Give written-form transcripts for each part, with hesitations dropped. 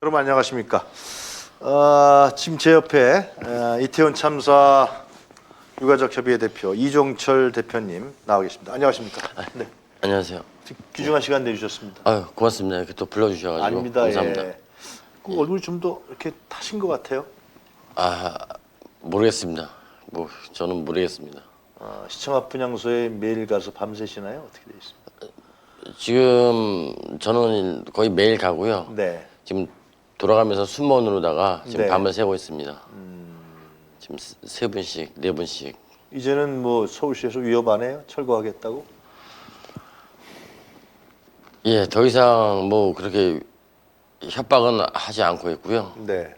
여러분 안녕하십니까? 지금 제 옆에 이태원 참사 유가족 협의회 대표 이종철 대표님 나와 계십니다. 안녕하십니까? 네. 안녕하세요. 귀중한 시간 내주셨습니다. 아유, 고맙습니다. 이렇게 또 불러주셔가지고. 아닙니다. 감사합니다. 예. 그 얼굴이 좀 더 이렇게 타신 것 같아요. 모르겠습니다. 뭐 저는 모르겠습니다. 시청 분향소에 매일 가서 밤새시나요? 어떻게 되어 있습니까? 지금 저는 거의 매일 가고요. 네. 지금 돌아가면서 순번으로다가 지금 네. 밤을 새고 있습니다. 지금 세 분씩, 네 분씩. 이제는 뭐 서울시에서 위협 안 해요? 철거하겠다고? 예, 더 이상 뭐 그렇게 협박은 하지 않고 있고요. 네.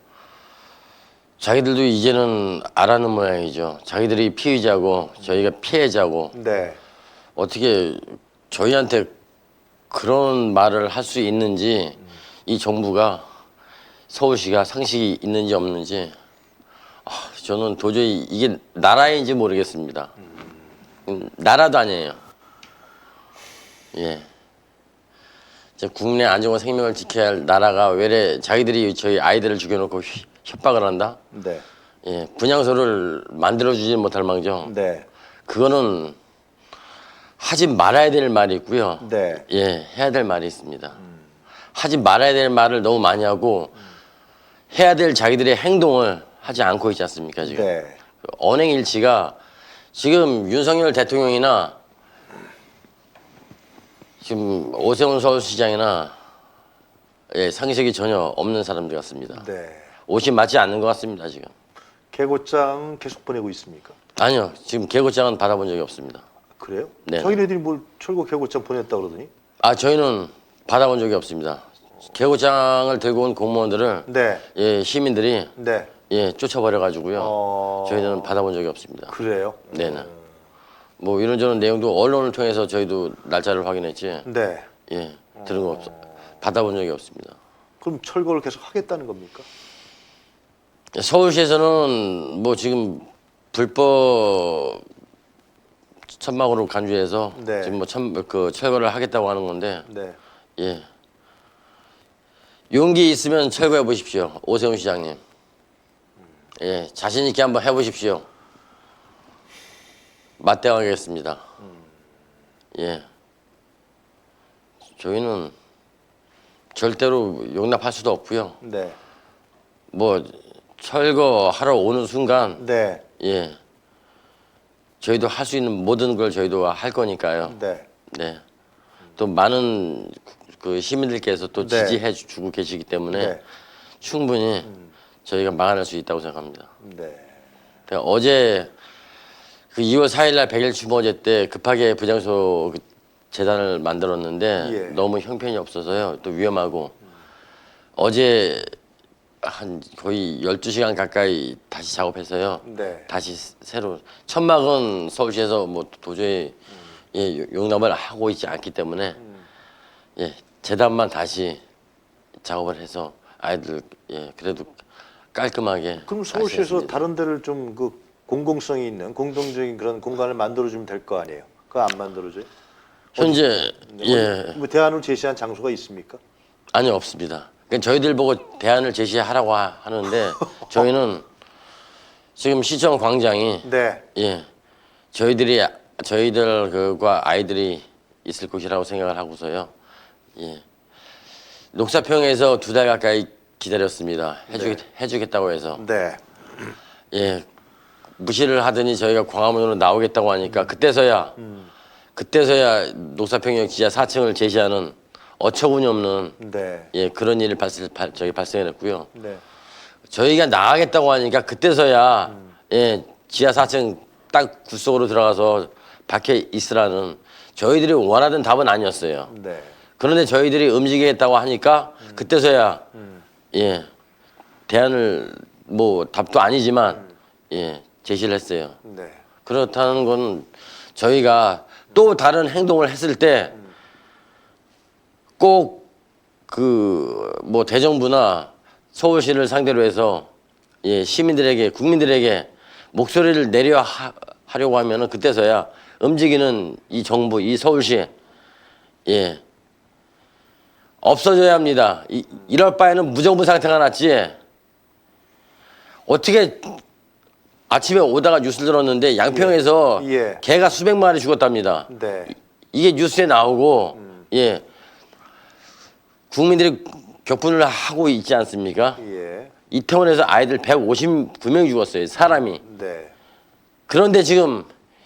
자기들도 이제는 알아는 모양이죠. 자기들이 피의자고 저희가 피해자고 네. 어떻게 저희한테 그런 말을 할 수 있는지 이 정부가 서울시가 상식이 있는지 없는지 저는 도저히 이게 나라인지 모르겠습니다. 나라도 아니에요. 예. 이제 국민의 안전과 생명을 지켜야 할 나라가 왜 자기들이 저희 아이들을 죽여놓고 협박을 한다? 네. 예. 분향소를 만들어주지 못할 망정. 네. 그거는 하지 말아야 될 말이 있고요. 네. 예, 해야 될 말이 있습니다. 하지 말아야 될 말을 너무 많이 하고 해야 될 자기들의 행동을 하지 않고 있지 않습니까, 지금. 네. 언행일치가 지금 윤석열 대통령이나 지금 오세훈 서울시장이나 예, 상식이 전혀 없는 사람들 같습니다. 네. 옷이 맞지 않는 것 같습니다, 지금. 개고장 계속 보내고 있습니까? 아니요, 지금 개고장은 받아본 적이 없습니다. 그래요? 네. 자기네들이 뭘 철거 개고장 보냈다 그러더니? 저희는 받아본 적이 없습니다. 개고장을 들고 온 공무원들을 네. 예, 시민들이 네. 예, 쫓아버려가지고요. 저희는 받아본 적이 없습니다. 그래요? 네네. 뭐 이런저런 내용도 언론을 통해서 저희도 날짜를 확인했지. 네. 예, 들은 거 받아본 적이 없습니다. 그럼 철거를 계속 하겠다는 겁니까? 서울시에서는 뭐 지금 불법 천막으로 간주해서 네. 지금 뭐 철거를 하겠다고 하는 건데 네. 예. 용기 있으면 철거해 보십시오. 오세훈 시장님. 예, 자신 있게 한번 해보십시오. 맞대응하겠습니다. 예. 저희는 절대로 용납할 수도 없고요. 네. 뭐 철거하러 오는 순간 네. 예. 저희도 할 수 있는 모든 걸 저희도 할 거니까요. 네. 네. 또 많은 그 시민들께서 또 네. 지지해 주고 계시기 때문에 네. 충분히 저희가 막아낼 수 있다고 생각합니다. 네. 그러니까 어제 그 2월 4일 날 100일 추모제 때 급하게 부장소 그 재단을 만들었는데 예. 너무 형편이 없어서요. 또 위험하고 어제 한 거의 12시간 가까이 다시 작업해서요. 네. 다시 새로 천막은 서울시에서 뭐 도저히 예, 용납을 하고 있지 않기 때문에 예, 재단만 다시 작업을 해서 아이들 예, 그래도 깔끔하게 그럼 다시 서울시에서 했습니다. 다른 데를 좀 그 공공성이 있는 공동적인 그런 공간을 만들어주면 될 거 아니에요? 그거 안 만들어줘요? 현재 예, 뭐 대안을 제시한 장소가 있습니까? 아니 없습니다. 그러니까 저희들 보고 대안을 제시하라고 하는데 저희는 지금 시청 광장이 네. 예, 저희들 그과 아이들이 있을 곳이라고 생각을 하고서요. 예, 녹사평에서 2달 가까이 기다렸습니다. 해주겠다고 해서 네. 예, 무시를 하더니 저희가 광화문으로 나오겠다고 하니까 그때서야 녹사평역 지하 4층을 제시하는 어처구니 없는 네. 예, 그런 일이 발생했고요. 네. 저희가 나가겠다고 하니까 그때서야 예, 지하 4층 딱 굴속으로 들어가서 밖에 있으라는 저희들이 원하던 답은 아니었어요. 네. 그런데 저희들이 움직이겠다고 하니까 그때서야 예, 대안을 뭐 답도 아니지만 예, 제시를 했어요. 네. 그렇다는 건 저희가 또 다른 행동을 했을 때 꼭 그 뭐 대정부나 서울시를 상대로 해서 예, 시민들에게 국민들에게 목소리를 내려 하려고 하면은 그때서야 움직이는 이 정부 이 서울시 예 없어져야 합니다. 이럴 바에는 무정부 상태가 낫지. 어떻게 아침에 오다가 뉴스를 들었는데 양평에서 예. 개가 수백 마리 죽었답니다. 네. 이게 뉴스에 나오고 예 국민들이 격분을 하고 있지 않습니까? 예. 이태원에서 아이들 159명이 죽었어요. 사람이. 네. 그런데 지금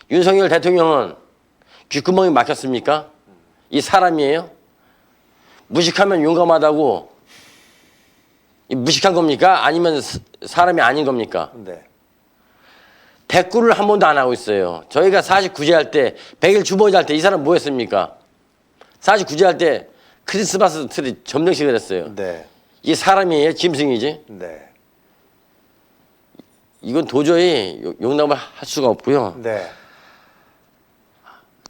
윤석열 대통령은 귓구멍이 막혔습니까? 이 사람이에요? 무식하면 용감하다고 이 무식한 겁니까? 아니면 사람이 아닌 겁니까? 네. 대꾸를 한 번도 안 하고 있어요. 저희가 49제 할 때, 100일 주보제 할 때 이 사람 뭐 했습니까? 49제 할 때 크리스마스 트리 점령식을 했어요. 네. 이 사람이에요? 짐승이지? 네. 이건 도저히 용납을 할 수가 없고요. 네.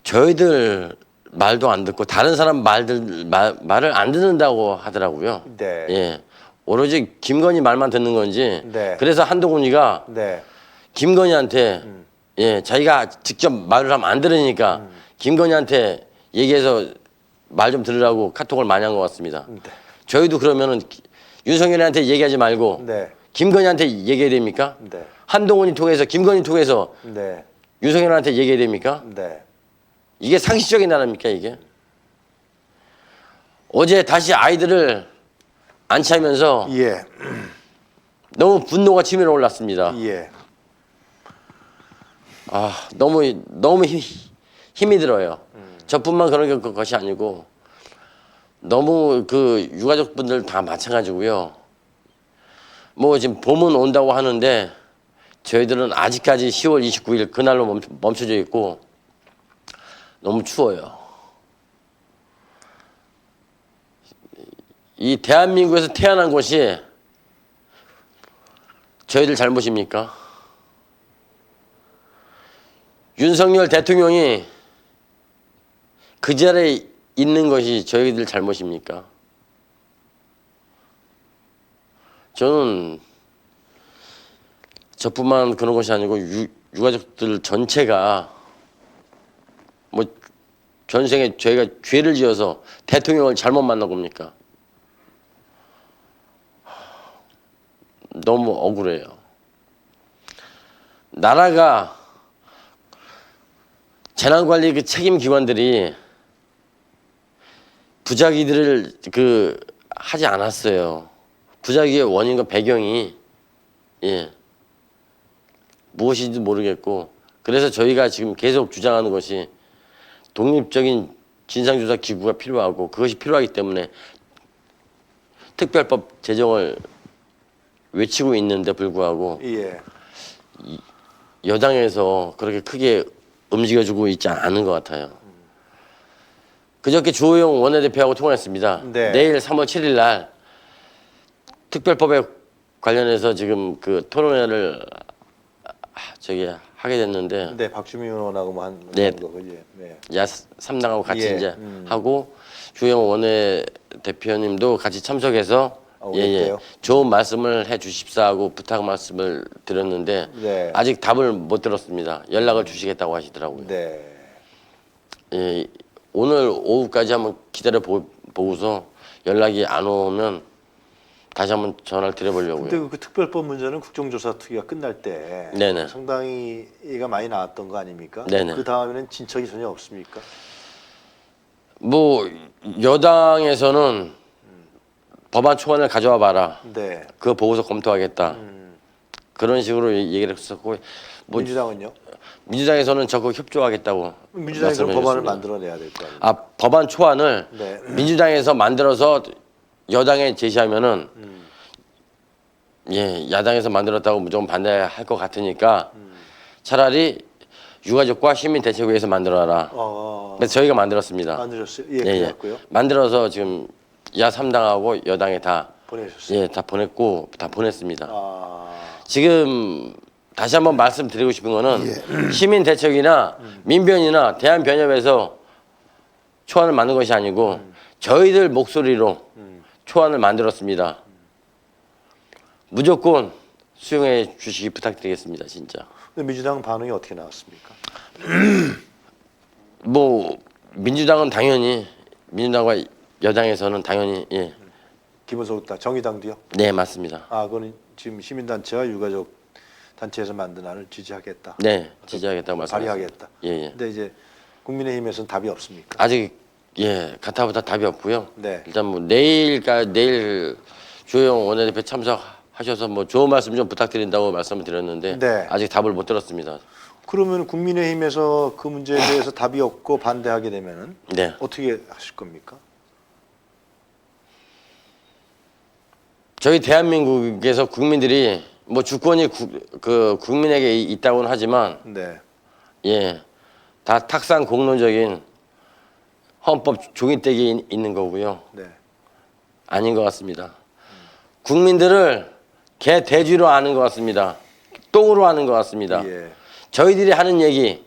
저희들 말도 안 듣고 다른 사람 말을 안 듣는다고 하더라고요. 네. 예. 오로지 김건희 말만 듣는 건지. 네. 그래서 한동훈이가 네. 김건희한테 예, 자기가 직접 말을 하면 안 들으니까 김건희한테 얘기해서 말 좀 들으라고 카톡을 많이 한 것 같습니다. 네. 저희도 그러면은 윤석열한테 얘기하지 말고 네. 김건희한테 얘기해야 됩니까? 네. 한동훈이 통해서 김건희 통해서 네. 윤석열한테 얘기해야 됩니까? 네. 이게 상식적인 나라입니까 이게? 어제 다시 아이들을 안치하면서 예. 너무 분노가 치밀어 올랐습니다. 예. 아 너무 힘이 들어요. 저뿐만 그런 것이 아니고 너무 그 유가족분들 다 마찬가지고요. 뭐 지금 봄은 온다고 하는데 저희들은 아직까지 10월 29일 그날로 멈춰져 있고 너무 추워요. 이 대한민국에서 태어난 것이 저희들 잘못입니까? 윤석열 대통령이 그 자리에 있는 것이 저희들 잘못입니까? 저는 저뿐만 그런 것이 아니고 유가족들 전체가 뭐 전생에 저희가 죄를 지어서 대통령을 잘못 만난 겁니까? 너무 억울해요. 나라가 재난관리 그 책임 기관들이 부작위들을 하지 않았어요. 부작위의 원인과 배경이 예 무엇인지 모르겠고 그래서 저희가 지금 계속 주장하는 것이 독립적인 진상조사 기구가 필요하고 그것이 필요하기 때문에 특별법 제정을 외치고 있는데 불구하고 예. 여당에서 그렇게 크게 움직여주고 있지 않은 것 같아요. 그저께 주호영 원내대표하고 통화했습니다. 네. 내일 3월 7일 날 특별법에 관련해서 지금 그 토론회를 하게 됐는데 네. 박주민 의원하고 뭐 한 네. 거고. 예. 네. 야 3당하고 같이 예. 이제 하고 주호영 원내대표님도 같이 참석해서 오겠대요. 좋은 말씀을 해 주십사 하고 부탁 말씀을 드렸는데 네. 아직 답을 못 들었습니다. 연락을 주시겠다고 하시더라고요. 네. 예, 오늘 오후까지 한번 기다려 보고서 연락이 안 오면 다시 한번 전화를 드려보려고요. 근데 그 특별법 문제는 국정조사 특위가 끝날 때 네네. 상당히 얘기가 많이 나왔던 거 아닙니까? 네네. 그 다음에는 진척이 전혀 없습니까? 뭐 여당에서는 법안 초안을 가져와 봐라. 네. 그거 보고서 검토하겠다. 그런 식으로 얘기를 했었고 뭐 민주당은요? 민주당에서는 적극 협조하겠다고 민주당이 그럼 말씀을 법안을 해줬습니다. 만들어내야 될 거 아니에요? 아 법안 초안을 네. 민주당에서 만들어서 여당에 제시하면은 예 야당에서 만들었다고 무조건 반대할 것 같으니까 차라리 유가족과 시민대책위에서 만들어라. 그래서 저희가 만들었습니다. 만드셨어요? 예, 그래갖고요. 만들어서 지금 야 3당하고 여당에 다 보내셨어요. 예, 다 보냈고 다 보냈습니다. 아, 지금 다시 한번 말씀드리고 싶은 거는 시민대책이나 민변이나 대한변협에서 초안을 만든 것이 아니고 저희들 목소리로 초안을 만들었습니다. 무조건 수용해 주시기 부탁드리겠습니다. 진짜. 근데 민주당 반응이 어떻게 나왔습니까? 뭐 민주당은 당연히 민주당과 여당에서는 당연히 예. 기본소득당 정의당도요? 네, 맞습니다. 아, 그거는 지금 시민단체와 유가족 단체에서 만든 안을 지지하겠다. 네, 지지하겠다고 말씀하셨습니다. 발의하겠다. 예, 예. 근데 이제 국민의힘에서는 답이 없습니까? 아직 예, 가타부타 답이 없고요. 네. 일단 뭐 내일 주호영 원내대표 참석하셔서 뭐 좋은 말씀 좀 부탁드린다고 말씀을 드렸는데 네. 아직 답을 못 들었습니다. 그러면 국민의힘에서 그 문제에 대해서 답이 없고 반대하게 되면은 네. 어떻게 하실 겁니까? 저희 대한민국에서 국민들이 뭐 주권이 그 국민에게 있다고는 하지만 네. 예, 다 탁상 공론적인 헌법 종이떼기에 있는 거고요. 네. 아닌 것 같습니다. 국민들을 개 돼지로 아는 것 같습니다. 똥으로 아는 것 같습니다. 예. 저희들이 하는 얘기,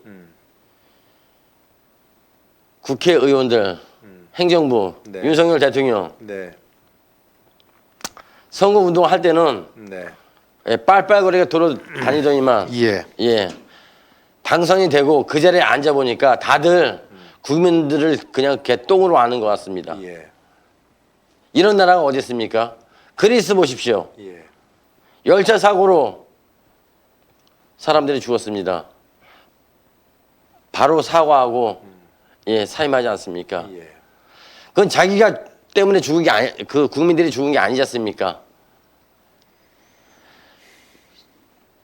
국회의원들, 행정부, 네. 윤석열 대통령 네. 선거 운동을 할 때는 네. 예, 빨빨거리게 돌아다니더니만 예. 예, 당선이 되고 그 자리에 앉아 보니까 다들 국민들을 그냥 개똥으로 아는 것 같습니다. 예. 이런 나라가 어디 있습니까? 그리스 보십시오. 예. 열차 사고로 사람들이 죽었습니다. 바로 사과하고 예, 사임하지 않습니까? 예. 그건 자기가 때문에 죽은 게 아니, 그 국민들이 죽은 게 아니지 않습니까?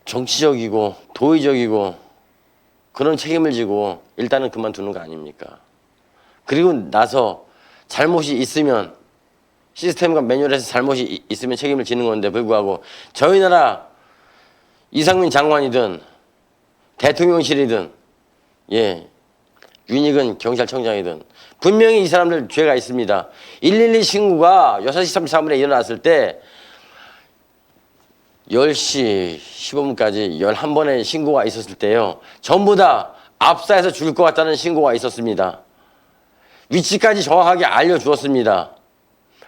정치적이고 도의적이고 그런 책임을 지고 일단은 그만두는 거 아닙니까? 그리고 나서 잘못이 있으면 시스템과 매뉴얼에서 잘못이 있으면 책임을 지는 건데 불구하고 저희 나라 이상민 장관이든 대통령실이든 예, 윤익은 경찰청장이든 분명히 이 사람들 죄가 있습니다. 112 신고가 6시 33분에 일어났을 때 10시 15분까지 11번의 신고가 있었을 때요. 전부 다 압사해서 죽을 것 같다는 신고가 있었습니다. 위치까지 정확하게 알려주었습니다.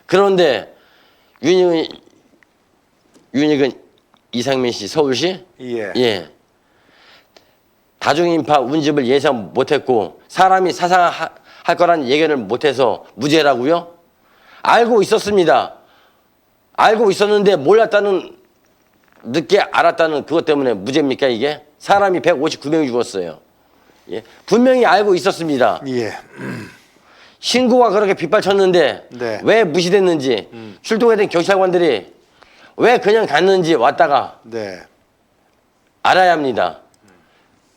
그런데 윤익은 이상민 씨 서울시 예. 예. 다중인파 운집을 예상 못했고 사람이 사상할 거란 예견을 못해서 무죄라고요? 알고 있었습니다. 알고 있었는데 몰랐다는 늦게 알았다는 그것 때문에 무죄입니까 이게? 사람이 159명이 죽었어요. 예. 분명히 알고 있었습니다. 예. 신고가 그렇게 빗발쳤는데 네. 왜 무시됐는지 출동했던 경찰관들이 왜 그냥 갔는지 왔다가 네. 알아야 합니다.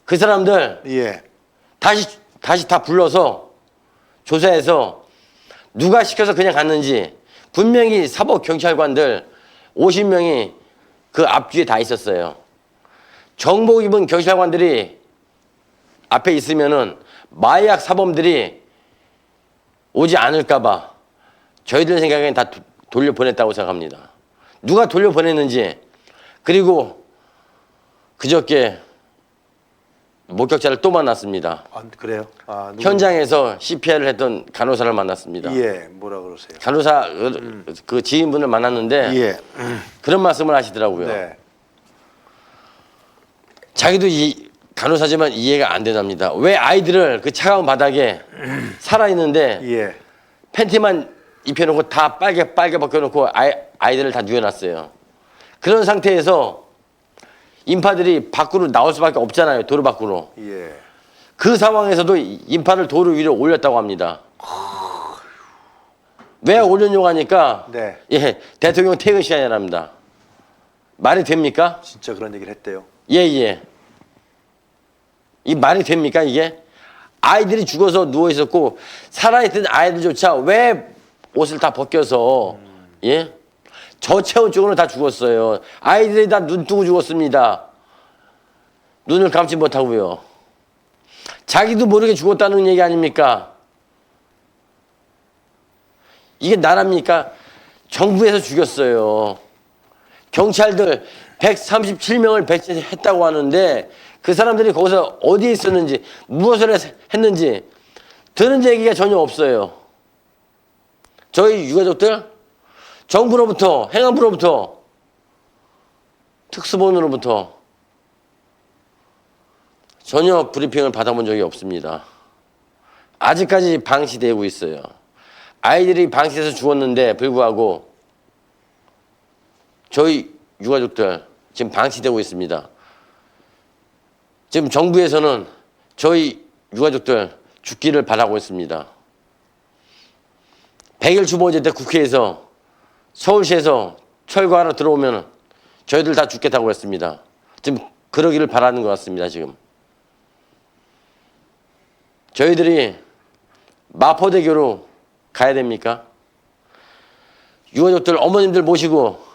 그 사람들 예. 다시 다 불러서 조사해서 누가 시켜서 그냥 갔는지 분명히 사법 경찰관들 50명이 그 앞뒤에 다 있었어요. 정복 입은 경찰관들이 앞에 있으면은 마약 사범들이 오지 않을까봐 저희들 생각에는 다 돌려보냈다고 생각합니다. 누가 돌려보냈는지 그리고 그저께 목격자를 또 만났습니다. 아, 그래요? 아, 현장에서 CPR을 했던 간호사를 만났습니다. 예. 뭐라 그러세요? 간호사 그 지인분을 만났는데 예. 그런 말씀을 하시더라고요. 네. 자기도 이 간호사지만 이해가 안 된답니다. 왜 아이들을 그 차가운 바닥에 살아있는데 예. 팬티만 입혀놓고 다 빨개 벗겨놓고 아이들을 다 누워놨어요. 그런 상태에서 인파들이 밖으로 나올 수밖에 없잖아요. 도로 밖으로. 예. 그 상황에서도 인파를 도로 위로 올렸다고 합니다. 왜 올렸냐고 하니까 네. 예, 대통령 퇴근 시간이랍니다. 말이 됩니까? 진짜 그런 얘기를 했대요. 예. 이 말이 됩니까 이게? 아이들이 죽어서 누워 있었고 살아있던 아이들조차 왜 옷을 다 벗겨서 예? 저체온증으로 다 죽었어요. 아이들이 다 눈 뜨고 죽었습니다. 눈을 감지 못하고요. 자기도 모르게 죽었다는 얘기 아닙니까? 이게 나랍니까? 정부에서 죽였어요. 경찰들 137명을 배치했다고 하는데 그 사람들이 거기서 어디에 있었는지 무엇을 했는지 들은 얘기가 전혀 없어요. 저희 유가족들 정부로부터 행안부로부터 특수본으로부터 전혀 브리핑을 받아본 적이 없습니다. 아직까지 방치되고 있어요. 아이들이 방치돼서 죽었는데 불구하고 저희 유가족들 지금 방치되고 있습니다. 지금 정부에서는 저희 유가족들 죽기를 바라고 있습니다. 100일 주보제 때 국회에서 서울시에서 철거하러 들어오면 저희들 다 죽겠다고 했습니다. 지금 그러기를 바라는 것 같습니다. 지금 저희들이 마포대교로 가야 됩니까? 유가족들 어머님들 모시고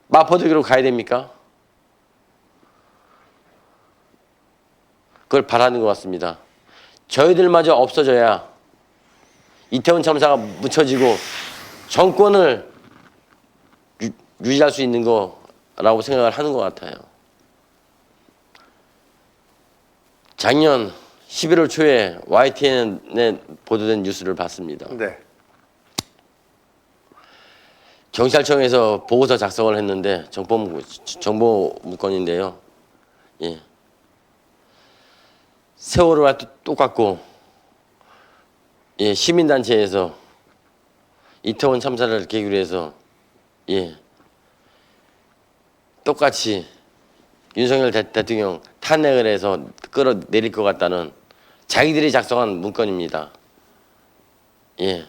마포대교로 가야 됩니까? 그걸 바라는 것 같습니다. 저희들마저 없어져야 이태원 참사가 묻혀지고 정권을 유지할 수 있는 거라고 생각을 하는 것 같아요. 작년 11월 초에 YTN에 보도된 뉴스를 봤습니다. 네. 경찰청에서 보고서 작성을 했는데 정보 문건인데요. 예. 세월호와 똑같고, 예, 시민단체에서 이태원 참사를 계기로 해서, 예, 똑같이 윤석열 대통령 탄핵을 해서 끌어내릴 것 같다는 자기들이 작성한 문건입니다. 예,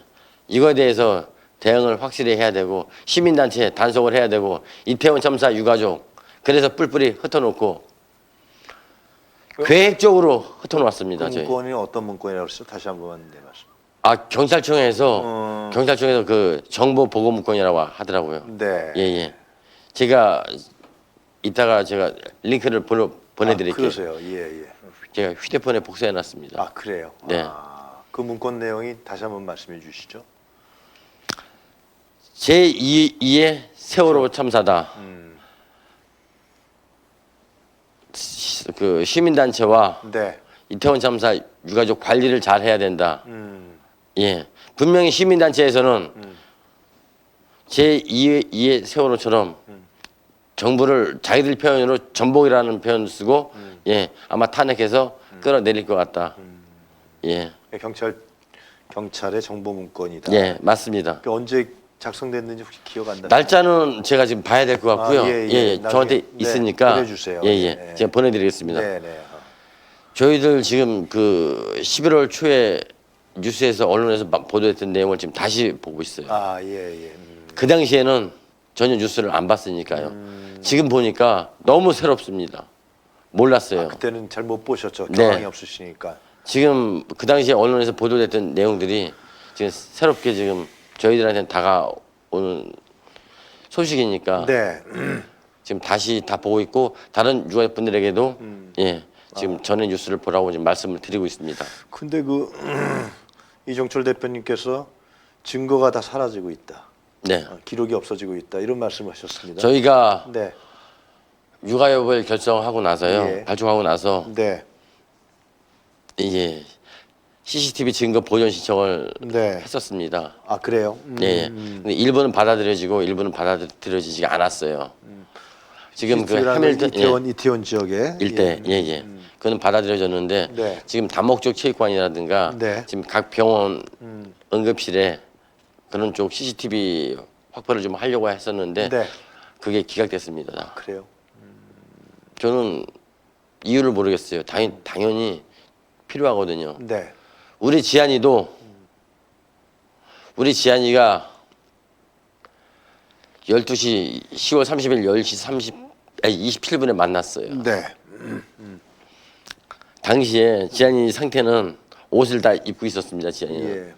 이거에 대해서 대응을 확실히 해야 되고, 시민단체 단속을 해야 되고, 이태원 참사 유가족 그래서 뿔뿔이 흩어놓고 계획적으로 흩어놓았습니다. 그 저희. 문건이 어떤 문건이라고 그랬어요? 다시 한번 네, 말씀. 경찰청에서 그 정보 보고 문건이라고 하더라고요. 네. 예. 제가 이따가 제가 링크를 보내드릴게요. 그러세요. 예. 제가 휴대폰에 복사해놨습니다. 아, 그래요. 네. 그 문건 내용이 다시 한번 말씀해 주시죠. 제2의 세월호 참사다. 그 시민단체와 네. 이태원 참사 유가족 관리를 잘 해야 된다. 예, 분명히 시민단체에서는 제2의 세월호처럼 정부를 자기들 표현으로 전복이라는 표현을 쓰고 예, 아마 탄핵해서 끌어내릴 것 같다. 예, 경찰의 정보 문건이다. 예, 맞습니다. 그러니까 언제 작성됐는지 혹시 기억 안 나요? 날짜는 제가 지금 봐야 될 것 같고요. 예, 나중에, 저한테 네, 있으니까 보내주세요. 예. 네. 제가 보내드리겠습니다. 네. 저희들 지금 그 11월 초에 뉴스에서 언론에서 보도했던 내용을 지금 다시 보고 있어요. 예. 그 당시에는 전혀 뉴스를 안 봤으니까요. 지금 보니까 너무 새롭습니다. 몰랐어요. 그때는 잘 못 보셨죠. 네. 경황이 없으시니까. 지금 그 당시에 언론에서 보도됐던 내용들이 지금 새롭게 지금 저희들한테는 다가오는 소식이니까 네. 지금 다시 다 보고 있고 다른 유가족분들에게도 예, 지금 전에 뉴스를 보라고 지금 말씀을 드리고 있습니다. 근데 이종철 대표님께서 증거가 다 사라지고 있다. 네. 기록이 없어지고 있다. 이런 말씀하셨습니다. 저희가 네. 유가협을 결정하고 나서요. 예. 발족하고 나서 네. 이게 CCTV 증거 보존 신청을 네. 했었습니다. 아, 그래요? 예. 근데 일부는 받아들여지고 일부는 받아들여지지가 않았어요. 지금 그 해밀턴 이태원 지역에 일대 그거는 받아들여졌는데 네. 지금 다목적 체육관이라든가 네. 지금 각 병원 응급실에 그런 쪽 CCTV 확보를 좀 하려고 했었는데 네. 그게 기각됐습니다. 그래요. 저는 이유를 모르겠어요. 당연히 필요하거든요. 네. 우리 지한이가 12시 10월 30일 10시 27분에 만났어요. 네. 당시에 지한이 상태는 옷을 다 입고 있었습니다. 지한이는. 예.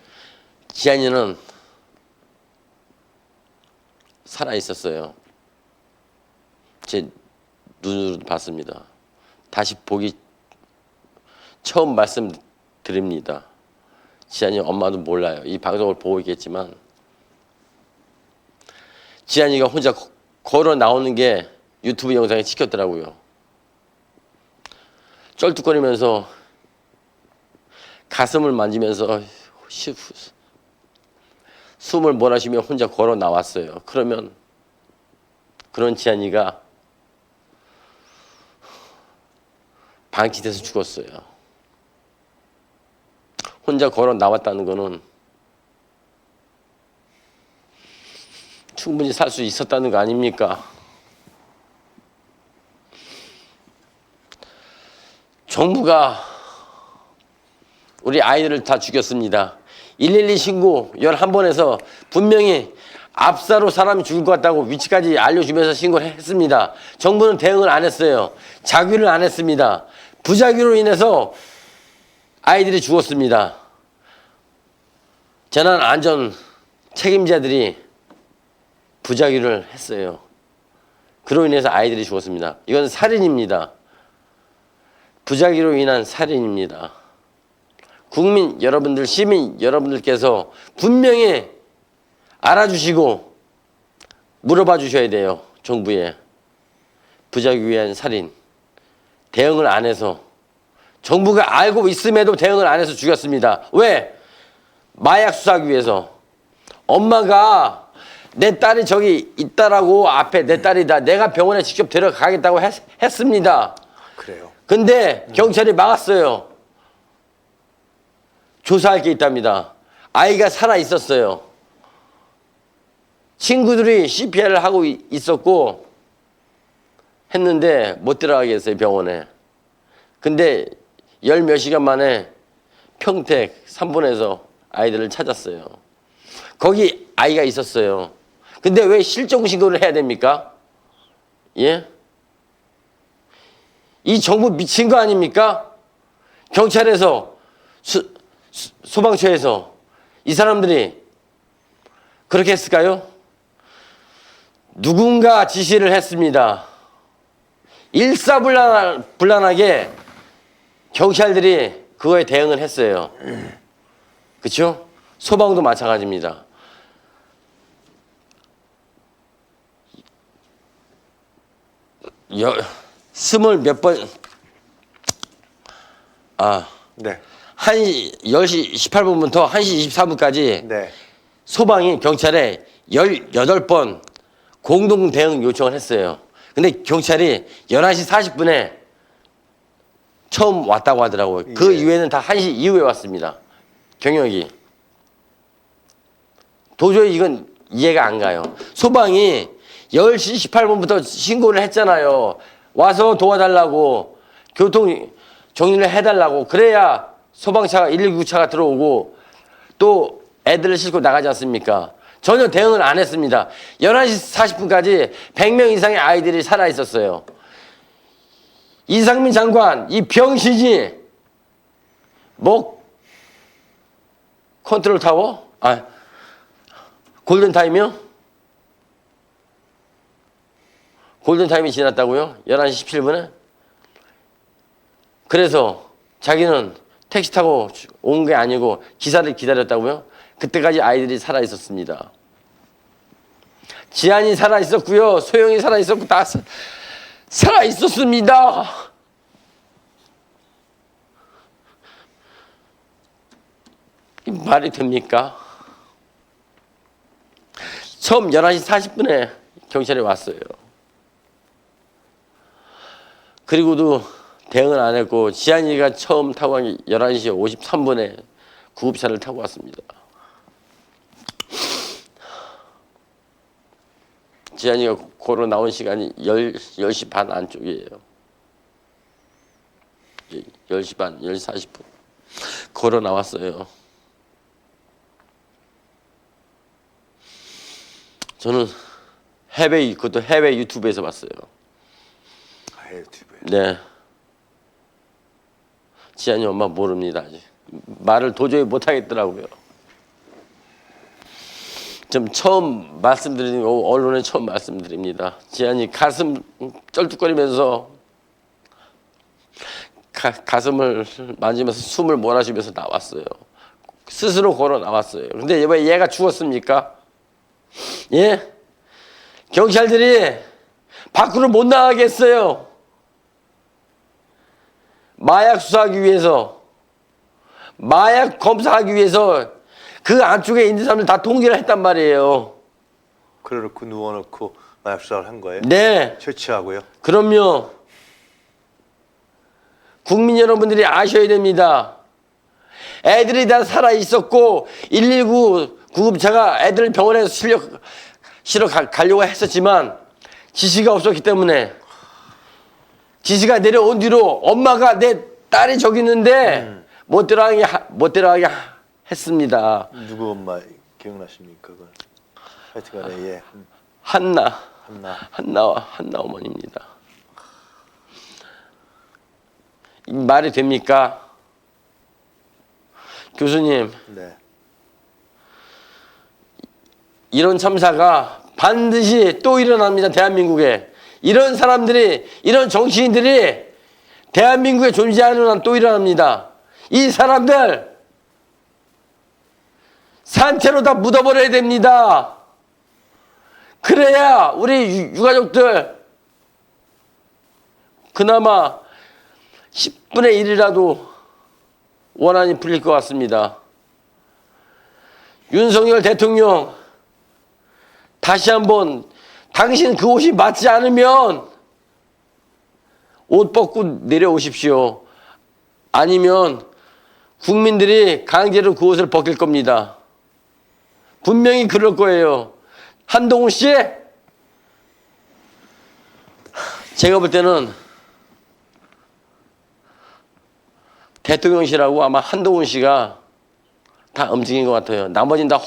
지한이는 살아 있었어요. 제 눈으로 봤습니다. 다시 보기 처음 말씀드립니다. 지한이 엄마도 몰라요. 이 방송을 보고 있겠지만 지한이가 혼자 걸어 나오는 게 유튜브 영상에 찍혔더라고요. 쩔뚝거리면서 가슴을 만지면서 숨을 몰아쉬며 혼자 걸어 나왔어요. 그러면 그런 지한이가 방치돼서 죽었어요. 혼자 걸어 나왔다는 거는 충분히 살 수 있었다는 거 아닙니까? 정부가 우리 아이들을 다 죽였습니다. 112 신고 11번에서 분명히 압사로 사람이 죽을 것 같다고 위치까지 알려주면서 신고를 했습니다. 정부는 대응을 안 했어요. 자규를 안 했습니다. 부자규로 인해서 아이들이 죽었습니다. 재난안전 책임자들이 부자규를 했어요. 그로 인해서 아이들이 죽었습니다. 이건 살인입니다. 부자규로 인한 살인입니다. 국민 여러분들, 시민 여러분들께서 분명히 알아주시고 물어봐 주셔야 돼요. 정부에. 부자규에 의한 살인. 대응을 안 해서. 정부가 알고 있음에도 대응을 안 해서 죽였습니다. 왜? 마약 수사하기 위해서. 엄마가 내 딸이 저기 있다라고 앞에 내 딸이다. 내가 병원에 직접 데려가겠다고 했습니다. 그래요. 근데 경찰이 막았어요. 조사할 게 있답니다. 아이가 살아 있었어요. 친구들이 CPR을 하고 있었고 했는데 못 들어가게 했어요, 병원에. 근데 열 몇 시간 만에 평택 3분에서 아이들을 찾았어요. 거기 아이가 있었어요. 근데 왜 실종 신고를 해야 됩니까? 예? 이 정부 미친 거 아닙니까? 경찰에서 소방서에서 이 사람들이 그렇게 했을까요? 누군가 지시를 했습니다. 일사불란하게 경찰들이 그거에 대응을 했어요. 그렇죠? 소방도 마찬가지입니다. 스물 몇 번, 네. 10시 18분부터 1시 24분까지 네. 소방이 경찰에 18번 공동 대응 요청을 했어요. 근데 경찰이 11시 40분에 처음 왔다고 하더라고요. 그 예. 이후에는 다 1시 이후에 왔습니다. 경력이. 도저히 이건 이해가 안 가요. 소방이 10시 18분부터 신고를 했잖아요. 와서 도와달라고, 교통 정리를 해달라고. 그래야 소방차가 119차가 들어오고 또 애들을 싣고 나가지 않습니까? 전혀 대응을 안 했습니다. 11시 40분까지 100명 이상의 아이들이 살아있었어요. 이상민 장관, 이 병신이 뭐 컨트롤 타워? 골든타임이요? 골든타임이 지났다고요? 11시 17분에? 그래서 자기는 택시 타고 온 게 아니고 기사를 기다렸다고요? 그때까지 아이들이 살아있었습니다. 지안이 살아있었고요. 소영이 살아있었고 다 살아있었습니다. 이 말이 됩니까? 처음 11시 40분에 경찰이 왔어요. 그리고도 대응을 안 했고 지안이가 처음 타고 간 게 11시 53분에 구급차를 타고 왔습니다. 지안이가 걸어 나온 시간이 10시 반 안쪽이에요. 10시 반, 10시 40분. 걸어 나왔어요. 저는 그것도 해외 유튜브에서 봤어요. 유튜브에. 네. 지안이 엄마 모릅니다, 아직. 말을 도저히 못 하겠더라고요. 좀 처음 말씀드리는 거, 언론에 처음 말씀드립니다. 지안이 가슴 쩔뚝거리면서 가슴을 만지면서 숨을 몰아쉬면서 나왔어요. 스스로 걸어 나왔어요. 근데 왜 얘가 죽었습니까? 예? 경찰들이 밖으로 못 나가게 했어요. 마약 수사하기 위해서, 마약 검사하기 위해서 그 안쪽에 있는 사람들 다 통제를 했단 말이에요. 그래놓고 누워놓고 마약 수사를 한 거예요? 네. 채취하고요? 그럼요. 국민 여러분들이 아셔야 됩니다. 애들이 다 살아 있었고 119 구급차가 애들 병원에 실어 가려고 했었지만 지시가 없었기 때문에 지시가 내려온 뒤로 엄마가 내 딸이 저기 있는데 못 들어가게 했습니다. 누구 엄마 기억나십니까? 그걸? 하여튼간에 예. 한나 한나. 어머니입니다. 이 말이 됩니까? 교수님, 네. 이런 참사가 반드시 또 일어납니다. 대한민국에. 이런 사람들이, 이런 정치인들이 대한민국에 존재하는 한 또 일어납니다. 이 사람들 산채로 다 묻어버려야 됩니다. 그래야 우리 유가족들 그나마 10분의 1이라도 원한이 풀릴 것 같습니다. 윤석열 대통령 다시 한번 당신 그 옷이 맞지 않으면 옷 벗고 내려오십시오. 아니면 국민들이 강제로 그 옷을 벗길 겁니다. 분명히 그럴 거예요. 한동훈 씨, 제가 볼 때는 대통령실하고 아마 한동훈 씨가 다 움직인 것 같아요. 나머지는 다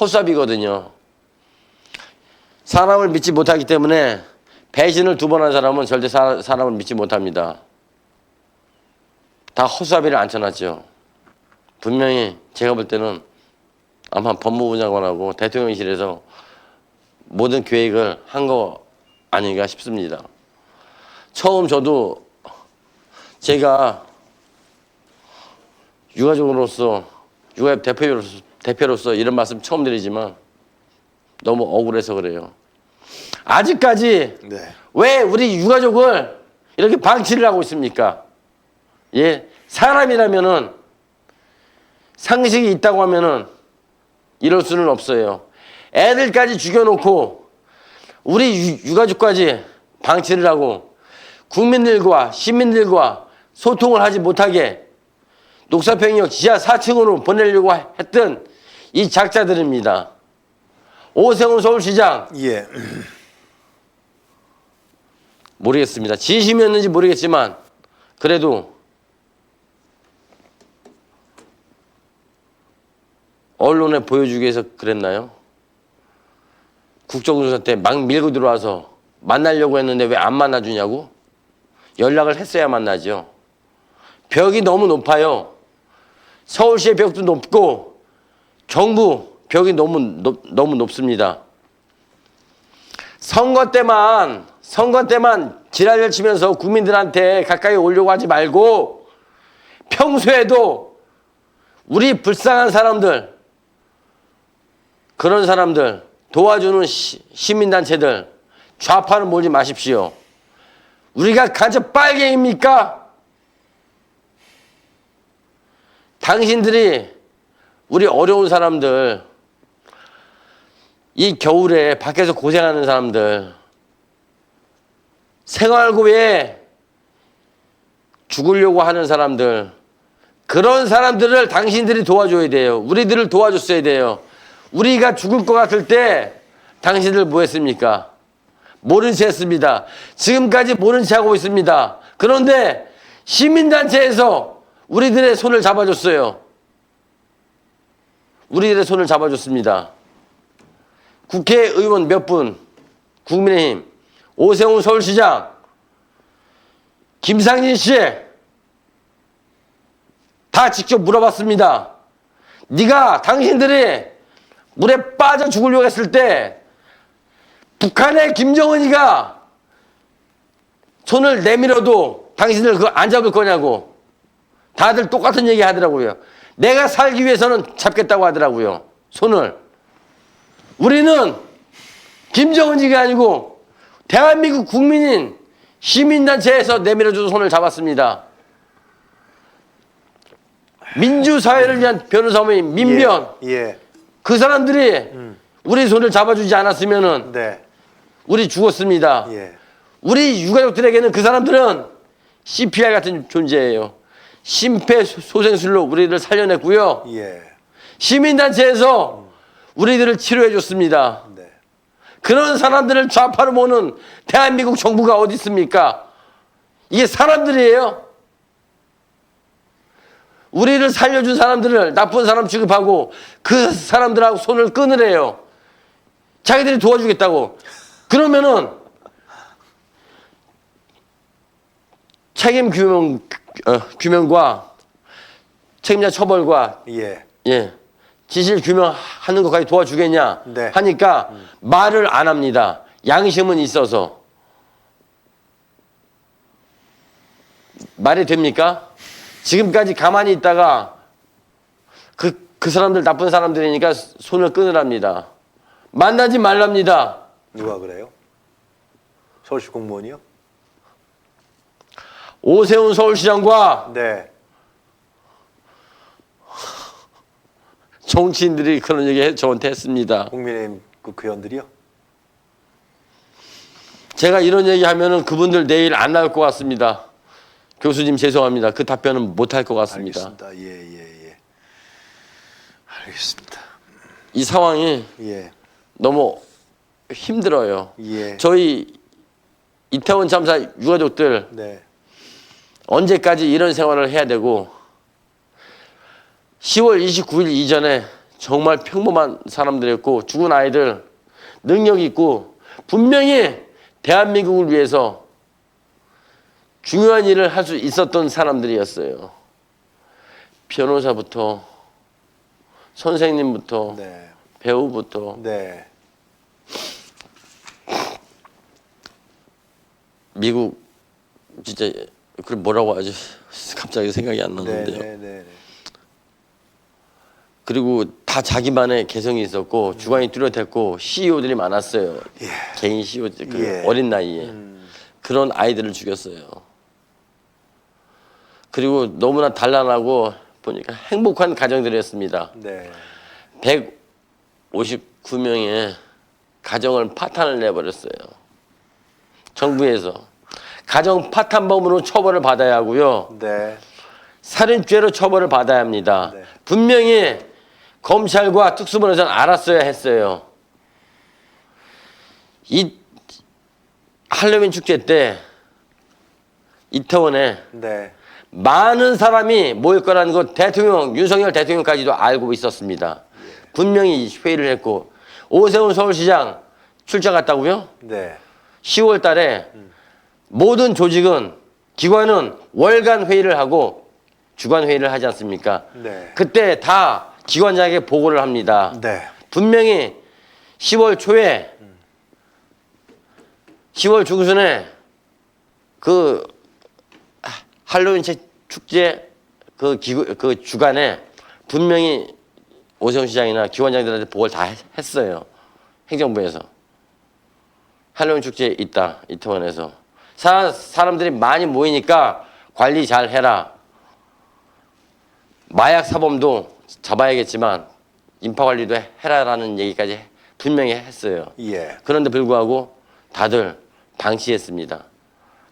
헛삽이거든요. 사람을 믿지 못하기 때문에 배신을 2번 한 사람은 절대 사람을 믿지 못합니다. 다 헛삽이를 앉혀놨죠. 분명히 제가 볼 때는 아마 법무부 장관하고 대통령실에서 모든 계획을 한 거 아닌가 싶습니다. 처음 저도 제가 유가족으로서 유가협 대표로서 이런 말씀 처음 드리지만 너무 억울해서 그래요. 아직까지 네. 왜 우리 유가족을 이렇게 방치를 하고 있습니까? 예, 사람이라면은 상식이 있다고 하면은 이럴 수는 없어요. 애들까지 죽여놓고 우리 유가족까지 방치를 하고 국민들과 시민들과 소통을 하지 못하게 녹사평역 지하 4층으로 보내려고 했던 이 작자들입니다. 오세훈 서울시장 예. 모르겠습니다. 진심이었는지 모르겠지만 그래도 언론에 보여주기 위해서 그랬나요? 국정조사 때 막 밀고 들어와서 만나려고 했는데 왜 안 만나주냐고? 연락을 했어야 만나죠. 벽이 너무 높아요. 서울시의 벽도 높고 정부 벽이 너무 높습니다. 선거 때만 지랄을 치면서 국민들한테 가까이 오려고 하지 말고 평소에도 우리 불쌍한 사람들, 그런 사람들 도와주는 시민단체들 좌파는 몰지 마십시오. 우리가 간첩 빨갱입니까? 당신들이 우리 어려운 사람들, 이 겨울에 밖에서 고생하는 사람들, 생활고에 죽으려고 하는 사람들, 그런 사람들을 당신들이 도와줘야 돼요. 우리들을 도와줬어야 돼요. 우리가 죽을 것 같을 때 당신들 뭐 했습니까? 모른 채 했습니다. 지금까지 모른 채 하고 있습니다. 그런데 시민단체에서 우리들의 손을 잡아줬어요. 우리들의 손을 잡아줬습니다. 국회의원 몇 분, 국민의힘, 오세훈 서울시장, 김상진 씨, 다 직접 물어봤습니다. 네가 당신들이 물에 빠져 죽으려고 했을 때 북한의 김정은이가 손을 내밀어도 당신들 그거 안 잡을 거냐고. 다들 똑같은 얘기 하더라고요. 내가 살기 위해서는 잡겠다고 하더라고요. 손을. 우리는 김정은이가 아니고 대한민국 국민인 시민단체에서 내밀어줘서 손을 잡았습니다. 민주사회를 위한 변호사모임 민변. 예. 그 사람들이 우리 손을 잡아주지 않았으면은 네. 우리 죽었습니다. 예. 우리 유가족들에게는 그 사람들은 CPR 같은 존재예요. 심폐소생술로 우리를 살려냈고요. 예. 시민단체에서 우리들을 치료해 줬습니다. 네. 그런 사람들을 좌파로 모는 대한민국 정부가 어디 있습니까? 이게 사람들이에요. 우리를 살려준 사람들을 나쁜 사람 취급하고 그 사람들하고 손을 끊으래요. 자기들이 도와주겠다고. 그러면은 책임 규명과 책임자 처벌과 예. 진실 규명하는 것까지 도와주겠냐 네. 하니까 말을 안 합니다. 양심은 있어서. 말이 됩니까? 지금까지 가만히 있다가 그 사람들 나쁜 사람들이니까 손을 끊으랍니다. 만나지 말랍니다. 누가 그래요? 서울시 공무원이요? 오세훈 서울시장과 네. 정치인들이 그런 얘기 저한테 했습니다. 국민의힘 그 의원들이요? 제가 이런 얘기하면은 그분들 내일 안 나올 것 같습니다. 교수님 죄송합니다. 그 답변은 못 할 것 같습니다. 알겠습니다. 예. 알겠습니다. 이 상황이 예. 너무 힘들어요. 예. 저희 이태원 참사 유가족들 네. 언제까지 이런 생활을 해야 되고 10월 29일 이전에 정말 평범한 사람들이었고 죽은 아이들 능력 있고 분명히 대한민국을 위해서 중요한 일을 할 수 있었던 사람들이었어요. 변호사부터 선생님부터 네. 배우부터 네. 미국 진짜 그 뭐라고 하지? 갑자기 생각이 안 나는데요. 네. 그리고 다 자기만의 개성이 있었고 주관이 뚜렷했고 CEO들이 많았어요. 예. 개인 CEO 그 예. 어린 나이에 그런 아이들을 죽였어요. 그리고 너무나 단란하고 보니까 행복한 가정들이었습니다. 네. 159명의 가정을 파탄을 내버렸어요. 정부에서 가정 파탄범으로 처벌을 받아야 하고요. 네. 살인죄로 처벌을 받아야 합니다. 네. 분명히 검찰과 특수본에서는 알았어야 했어요. 이 할로윈 축제 때 이태원에 네. 많은 사람이 모일 거라는 것 대통령 윤석열 대통령까지도 알고 있었습니다. 분명히 회의를 했고 오세훈 서울시장 출장 갔다고요? 네. 10월 달에 모든 조직은 기관은 월간 회의를 하고 주간 회의를 하지 않습니까? 네. 그때 다 기관장에게 보고를 합니다. 네. 분명히 10월 초에 10월 중순에 그 할로윈 축제 그 주간에 분명히 오세훈 시장이나 기관장들한테 보고를 다 했어요. 행정부에서. 할로윈 축제 있다. 이태원에서. 사람들이 많이 모이니까 관리 잘 해라. 마약 사범도 잡아야겠지만 인파 관리도 해라라는 얘기까지 분명히 했어요. 예. 그런데 불구하고 다들 방치했습니다.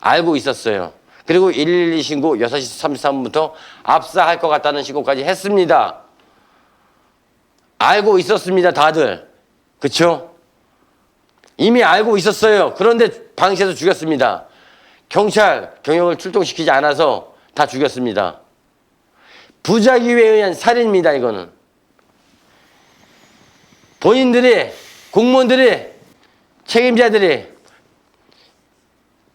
알고 있었어요. 그리고 112 신고 6시 33분부터 압사할 것 같다는 신고까지 했습니다. 알고 있었습니다, 다들. 그쵸? 이미 알고 있었어요. 그런데 방치해서 죽였습니다. 경찰, 경영을 출동시키지 않아서 다 죽였습니다. 부작위에 의한 살인입니다, 이거는. 본인들이, 공무원들이, 책임자들이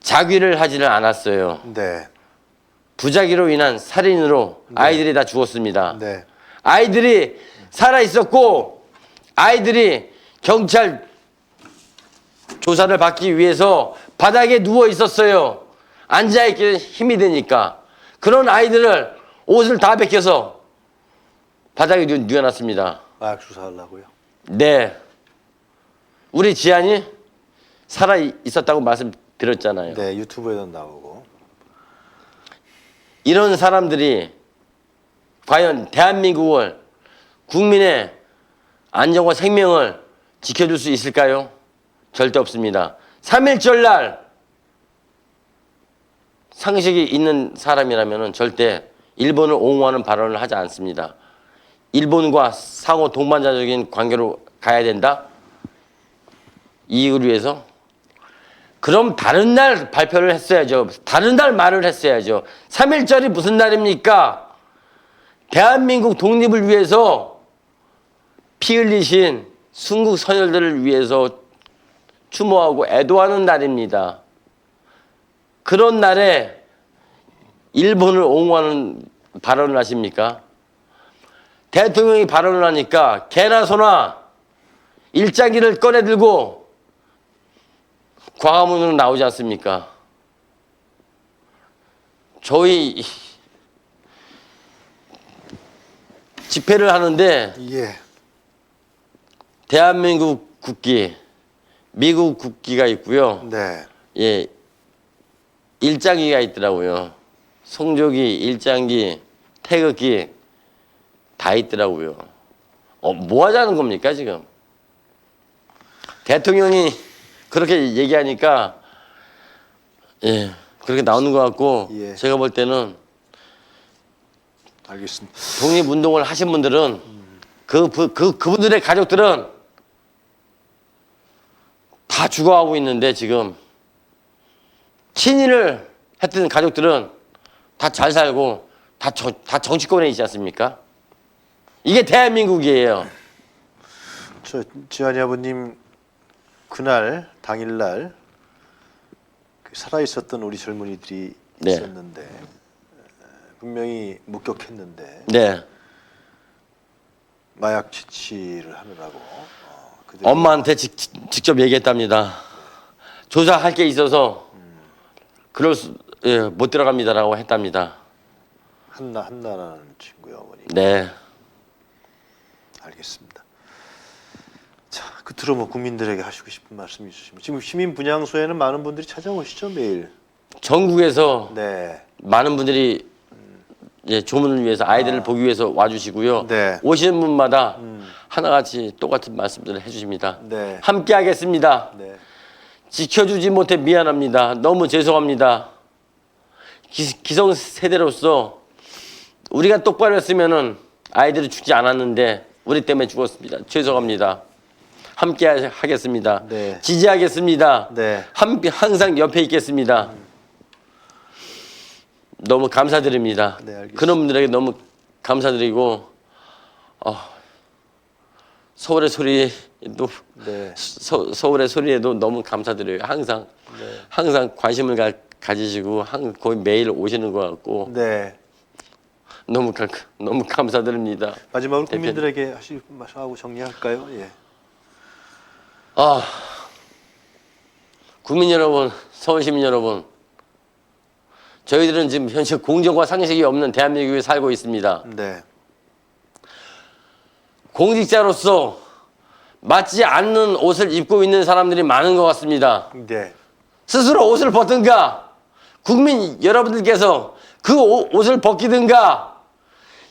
자귀를 하지는 않았어요. 네. 부작위로 인한 살인으로 아이들이 다 죽었습니다. 네. 아이들이 살아 있었고 아이들이 경찰 조사를 받기 위해서 바닥에 누워 있었어요. 앉아 있기는 힘이 드니까. 그런 아이들을 옷을 다 벗겨서 바닥에 누워놨습니다. 마약 수사하려고요. 네. 우리 지안이 살아 있었다고 말씀드렸잖아요. 네. 유튜브에도 나오고. 이런 사람들이 과연 대한민국을 국민의 안전과 생명을 지켜줄 수 있을까요? 절대 없습니다. 3.1절 날 상식이 있는 사람이라면 절대 일본을 옹호하는 발언을 하지 않습니다. 일본과 상호 동반자적인 관계로 가야 된다. 이익을 위해서. 그럼 다른 날 발표를 했어야죠. 다른 날 말을 했어야죠. 3.1절이 무슨 날입니까? 대한민국 독립을 위해서 피 흘리신 순국 선열들을 위해서 추모하고 애도하는 날입니다. 그런 날에 일본을 옹호하는 발언을 하십니까? 대통령이 발언을 하니까 개나 소나 일장기를 꺼내들고 광화문으로 나오지 않습니까? 저희 집회를 하는데 예. 대한민국 국기, 미국 국기가 있고요. 네. 예, 일장기가 있더라고요. 송조기, 일장기, 태극기 다 있더라고요. 뭐 하자는 겁니까 지금? 대통령이 그렇게 얘기하니까 예, 그렇게 나오는 것 같고 예. 제가 볼 때는 알겠습니다. 독립운동을 하신 분들은 그분들의 가족들은 다 죽어가고 있는데 지금 친일을 했던 가족들은 다 잘 살고 다 정치권에 있지 않습니까? 이게 대한민국이에요. 저 지한이 아버님 그날 당일날 그 살아 있었던 우리 젊은이들이 네. 있었는데 분명히 목격했는데 네. 마약 채취를 하느라고 그들이 엄마한테 직접 얘기했답니다. 조사할 게 있어서 못 들어갑니다라고 했답니다. 한나라는 친구요 어머니. 네. 알겠습니다. 자, 끝으로 뭐 국민들에게 하시고 싶은 말씀 있으시면 지금 시민 분향소에는 많은 분들이 찾아오시죠 매일. 전국에서 네. 많은 분들이 조문을 위해서 아이들을 보기 위해서 와주시고요. 네. 오시는 분마다 하나같이 똑같은 말씀들을 해주십니다. 네. 함께하겠습니다. 네. 지켜주지 못해 미안합니다. 너무 죄송합니다. 기성세대로서 우리가 똑바로 했으면은 아이들이 죽지 않았는데 우리 때문에 죽었습니다. 죄송합니다. 함께 하겠습니다. 네. 지지하겠습니다. 네. 항상 옆에 있겠습니다. 너무 감사드립니다. 네, 알겠습니다. 그런 분들에게 너무 감사드리고 서울의 소리도 네. 서울의 소리에도 너무 감사드려요. 항상 관심을 가지시고 거의 매일 오시는 것 같고 네. 너무 감사드립니다. 마지막으로 대표님. 국민들에게 하시고 말씀하고 정리할까요? 예. 국민 여러분, 서울 시민 여러분, 저희들은 지금 현실 공정과 상식이 없는 대한민국에 살고 있습니다. 네. 공직자로서 맞지 않는 옷을 입고 있는 사람들이 많은 것 같습니다. 네. 스스로 옷을 벗든가, 국민 여러분들께서 그 옷을 벗기든가,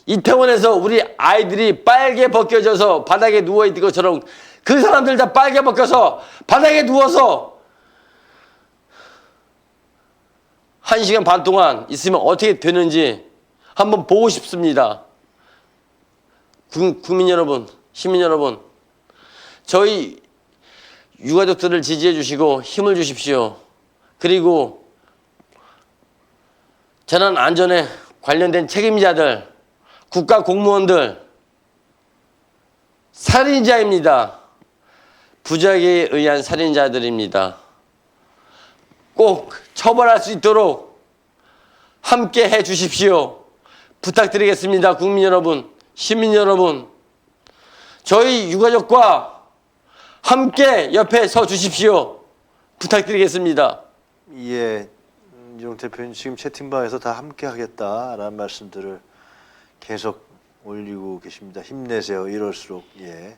이태원에서 우리 아이들이 빨개 벗겨져서 바닥에 누워있는 것처럼 그 사람들 다 빨개 벗겨서 바닥에 누워서 1시간 반 동안 있으면 어떻게 되는지 한번 보고 싶습니다. 국민 여러분, 시민 여러분, 저희 유가족들을 지지해 주시고 힘을 주십시오. 그리고 재난 안전에 관련된 책임자들, 국가 공무원들, 살인자입니다. 부작위에 의한 살인자들입니다. 꼭 처벌할 수 있도록 함께 해 주십시오. 부탁드리겠습니다. 국민 여러분, 시민 여러분, 저희 유가족과 함께 옆에 서 주십시오. 부탁드리겠습니다. 예. 이종 대표님 지금 채팅방에서 다 함께 하겠다라는 말씀들을 계속 올리고 계십니다. 힘내세요. 이럴수록 예.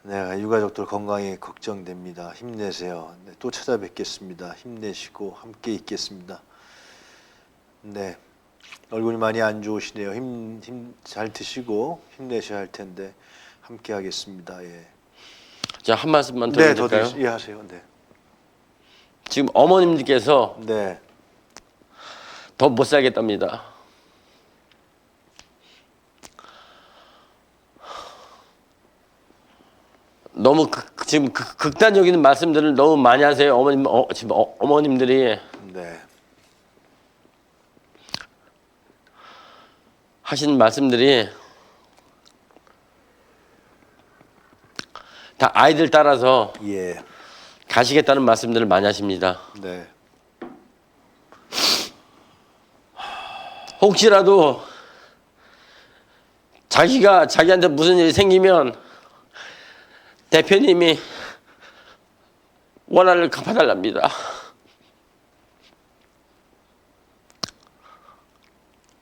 내가 유가족들 건강이 걱정됩니다. 힘내세요. 네, 또 찾아뵙겠습니다. 힘내시고 함께 있겠습니다. 네. 얼굴이 많이 안 좋으시네요. 힘 잘 드시고 힘내셔야 할 텐데 함께 하겠습니다. 예. 자, 한 말씀만 네, 드려도 더 될까요? 예, 하세요. 네. 지금 어머님들께서 네. 더 못 살겠답니다. 너무 지금 극단적인 말씀들을 너무 많이 하세요. 지금 어머님들이 네. 하신 말씀들이 다 아이들 따라서 예. 가시겠다는 말씀들을 많이 하십니다. 네. 혹시라도 자기한테 무슨 일이 생기면 대표님이 원한을 갚아달랍니다.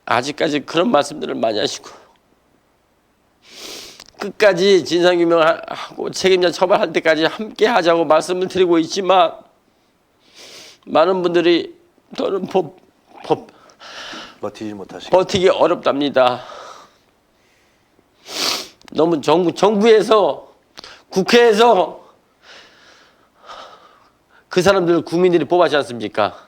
아직까지 그런 말씀들을 많이 하시고 끝까지 진상규명하고 책임자 처벌할 때까지 함께 하자고 말씀을 드리고 있지만 많은 분들이 더는 버티지 못하시고. 버티기 어렵답니다. 너무 정부에서 국회에서 그 사람들 국민들이 뽑았지 않습니까?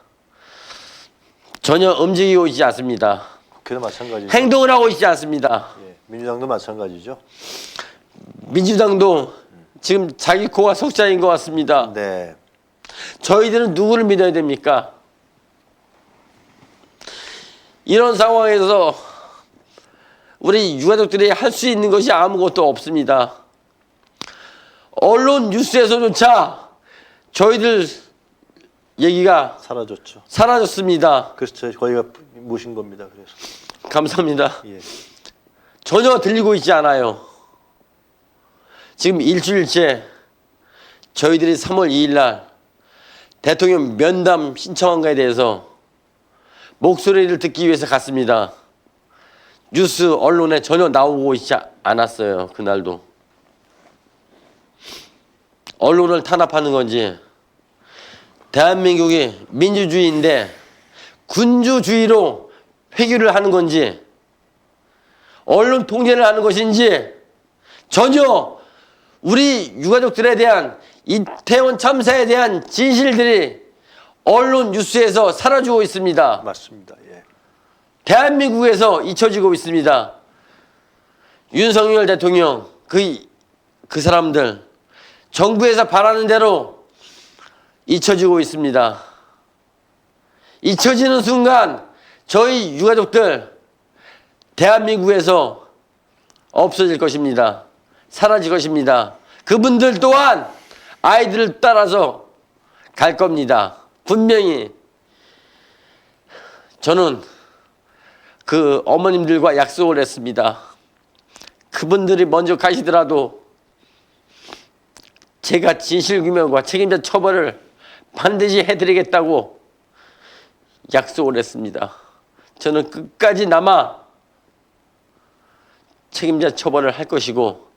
전혀 움직이고 있지 않습니다. 국회도 마찬가지죠. 행동을 하고 있지 않습니다. 예. 민주당도 마찬가지죠. 민주당도 지금 자기 코가 석자인 것 같습니다. 네. 저희들은 누구를 믿어야 됩니까? 이런 상황에서 우리 유가족들이 할 수 있는 것이 아무것도 없습니다. 언론 뉴스에서조차 저희들 얘기가 사라졌죠. 사라졌습니다. 그래서 저희가 모신 겁니다. 그래서. 감사합니다. 예. 전혀 들리고 있지 않아요. 지금 일주일째 저희들이 3월 2일 날 대통령 면담 신청한 것에 대해서 목소리를 듣기 위해서 갔습니다. 뉴스 언론에 전혀 나오고 있지 않았어요. 그날도. 언론을 탄압하는 건지 대한민국이 민주주의인데 군주주의로 회귀를 하는 건지 언론 통제를 하는 것인지 전혀 우리 유가족들에 대한 이태원 참사에 대한 진실들이 언론 뉴스에서 사라지고 있습니다. 맞습니다. 예. 대한민국에서 잊혀지고 있습니다. 윤석열 대통령 그 사람들 정부에서 바라는 대로 잊혀지고 있습니다. 잊혀지는 순간 저희 유가족들 대한민국에서 없어질 것입니다. 사라질 것입니다. 그분들 또한 아이들을 따라서 갈 겁니다. 분명히 저는 그 어머님들과 약속을 했습니다. 그분들이 먼저 가시더라도 제가 진실규명과 책임자 처벌을 반드시 해드리겠다고 약속을 했습니다. 저는 끝까지 남아 책임자 처벌을 할 것이고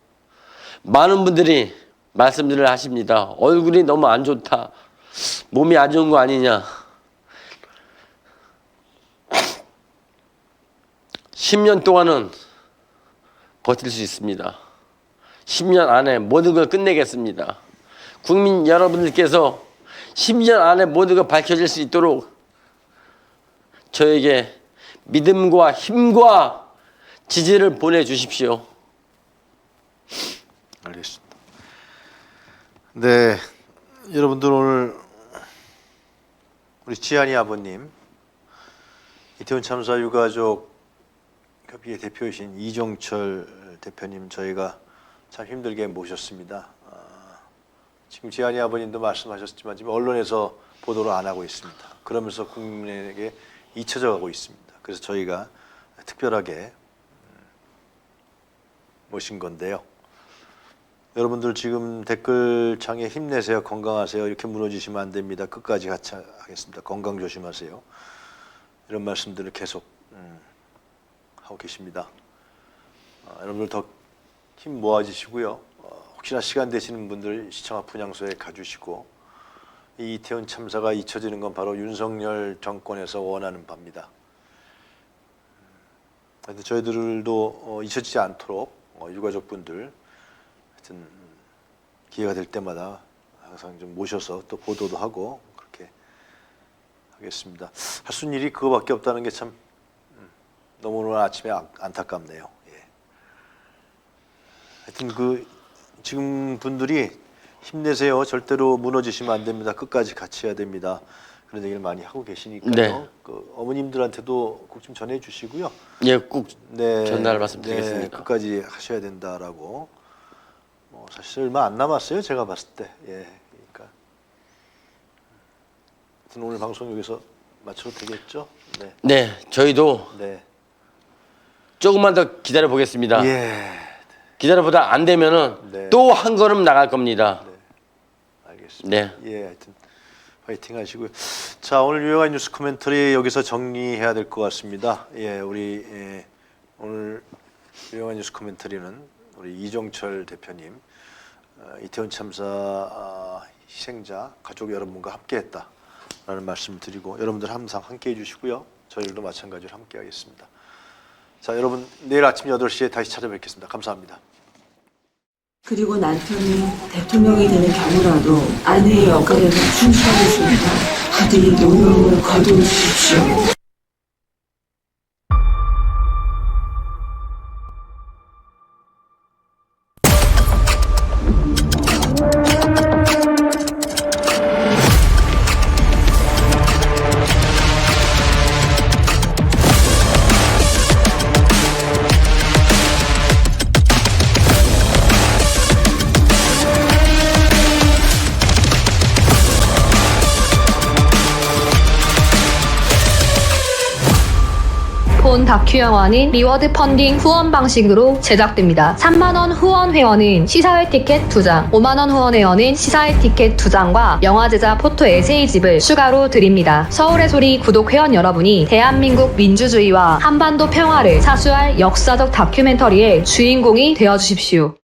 많은 분들이 말씀들을 하십니다. 얼굴이 너무 안 좋다. 몸이 안 좋은 거 아니냐. 10년 동안은 버틸 수 있습니다. 10년 안에 모든 걸 끝내겠습니다. 국민 여러분들께서 10년 안에 모든 걸 밝혀질 수 있도록 저에게 믿음과 힘과 지지를 보내주십시오. 알겠습니다. 네, 여러분들 오늘 우리 지한이 아버님, 이태원 참사 유가족 협의회 대표이신 이종철 대표님 저희가 참 힘들게 모셨습니다. 지금 지한이 아버님도 말씀하셨지만 지금 언론에서 보도를 안 하고 있습니다. 그러면서 국민에게 잊혀져 가고 있습니다. 그래서 저희가 특별하게 모신 건데요. 여러분들 지금 댓글창에 힘내세요, 건강하세요 이렇게 물어주시면 안 됩니다. 끝까지 같이 하겠습니다. 건강 조심하세요. 이런 말씀들을 계속 하고 계십니다. 여러분들 더 힘 모아주시고요. 혹시나 시간 되시는 분들 시청자 분향소에 가주시고 이 이태원 참사가 잊혀지는 건 바로 윤석열 정권에서 원하는 바입니다. 그런데 저희들도 잊혀지지 않도록 유가족분들 하여튼 기회가 될 때마다 항상 좀 모셔서 또 보도도 하고 그렇게 하겠습니다. 할 수 있는 일이 그거밖에 없다는 게 참 너무 오늘 아침에 안타깝네요. 예. 하여튼 그 지금 분들이 힘내세요. 절대로 무너지시면 안 됩니다. 끝까지 같이 해야 됩니다. 그런 얘기를 많이 하고 계시니까요. 네. 그 어머님들한테도 꼭 좀 전해주시고요. 예, 꼭 네, 전달 말씀드리겠습니다. 네, 끝까지 하셔야 된다라고. 사실 얼마 안 남았어요. 제가 봤을 때. 예, 그러니까 하여튼 오늘 방송 여기서 마쳐도 되겠죠? 네, 네, 저희도 네, 조금만 더 기다려 보겠습니다. 예, 기다려보다 안 되면은 네. 또 한 걸음 나갈 겁니다. 알겠습니다. 네. 예, 하여튼 파이팅 하시고요. 자, 오늘 유용한 뉴스 코멘터리 여기서 정리해야 될 것 같습니다. 예, 우리 오늘 유용한 뉴스 코멘터리는 우리 이정철 대표님, 이태원 참사 희생자 가족 여러분과 함께했다라는 말씀을 드리고 여러분들 항상 함께해 주시고요. 저희들도 마찬가지로 함께하겠습니다. 자, 여러분 내일 아침 8시에 다시 찾아뵙겠습니다. 감사합니다. 그리고 남편이 대통령이 되는 경우라도 아내의 역할에는 충실하겠습니다. 부디 노력을 거두십시오. 본 다큐 영화는 리워드 펀딩 후원 방식으로 제작됩니다. 3만원 후원 회원은 시사회 티켓 2장, 5만원 후원 회원은 시사회 티켓 2장과 영화 제작 포토 에세이집을 추가로 드립니다. 서울의 소리 구독 회원 여러분이 대한민국 민주주의와 한반도 평화를 사수할 역사적 다큐멘터리의 주인공이 되어주십시오.